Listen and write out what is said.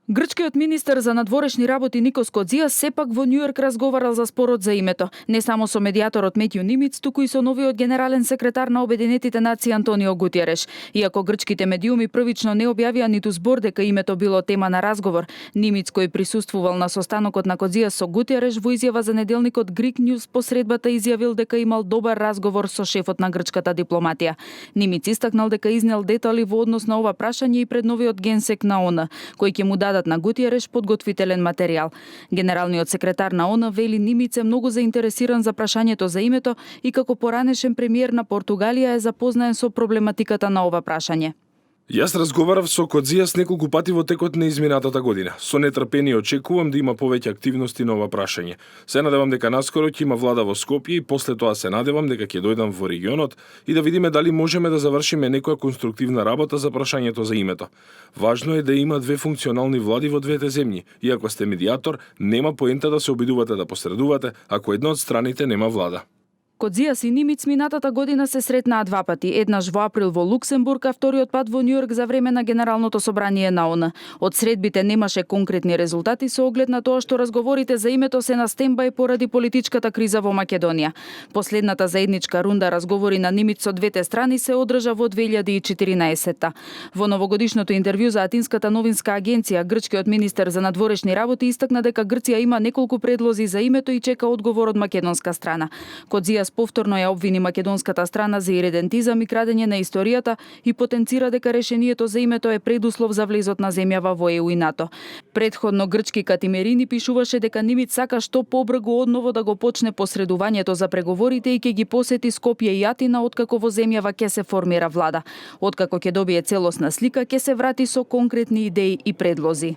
Грчкиот министер за надворешни работи Никос Кодзијас сепак во Њујорк разговарал за спорот за името, не само со медијаторот Метју Нимиц, туку и со новиот генерален секретар на Обединетите нации Антонио Гутиереш. Иако грчките медиуми првично не објавија ниту збор дека името било тема на разговор, Нимиц, кој присуствувал на состанокот на Кодзијас со Гутиереш, во изјава за неделникот Greek News по средбата изјавил дека имал добар разговор со шефот на грчката дипломатија. Нимиц истакнал дека изнел детали во однос на ова прашање и пред новиот генсек на ООН, кој ќе му дадат на Гутиереш подготвителен материјал. Генералниот секретар на ООН вели Нимиц е многу заинтересиран за прашањето за името и како поранешен премиер на Португалија е запознаен со проблематиката на ова прашање. Јас разговарав со Кодзијас неколку пати во текот на изминатата година. Со нетрпение очекувам да има повеќе активности на ова прашање. Се надевам дека наскоро ќе има влада во Скопје и после тоа се надевам дека ќе дојдам во регионот и да видиме дали можеме да завршиме некоја конструктивна работа за прашањето за името. Важно е да има две функционални влади во двете земји. И ако сте медијатор, нема поента да се обидувате да посредувате ако една од страните нема влада. Кодзијас и Нимиц минатата година се сретнаа два пати, еднаш во април во Луксембург, а вториот пат во Њујорк за време на Генералното собрание на ООН. Од средбите немаше конкретни резултати со оглед на тоа што разговорите за името се на стендбај поради политичката криза во Македонија. Последната заедничка рунда разговори на Нимиц со двете страни се одржа во 2014. Во новогодишното интервју за Атинската новинска агенција, грчкиот министер за надворешни работи истакна дека Грција има неколку предлози за името и чека одговор од македонска страна. Кодзијас повторно ја обвини македонската страна за иредентизам и крадење на историјата и потенцира дека решението за името е предуслов за влезот на земјава во ЕУ и НАТО. Предходно грчки Катимерини пишуваше дека Нимиц сака што побрзо одново да го почне посредувањето за преговорите и ќе ги посети Скопје и Атина откако во земјава ќе се формира влада. Откако ќе добие целосна слика, ќе се врати со конкретни идеи и предлози.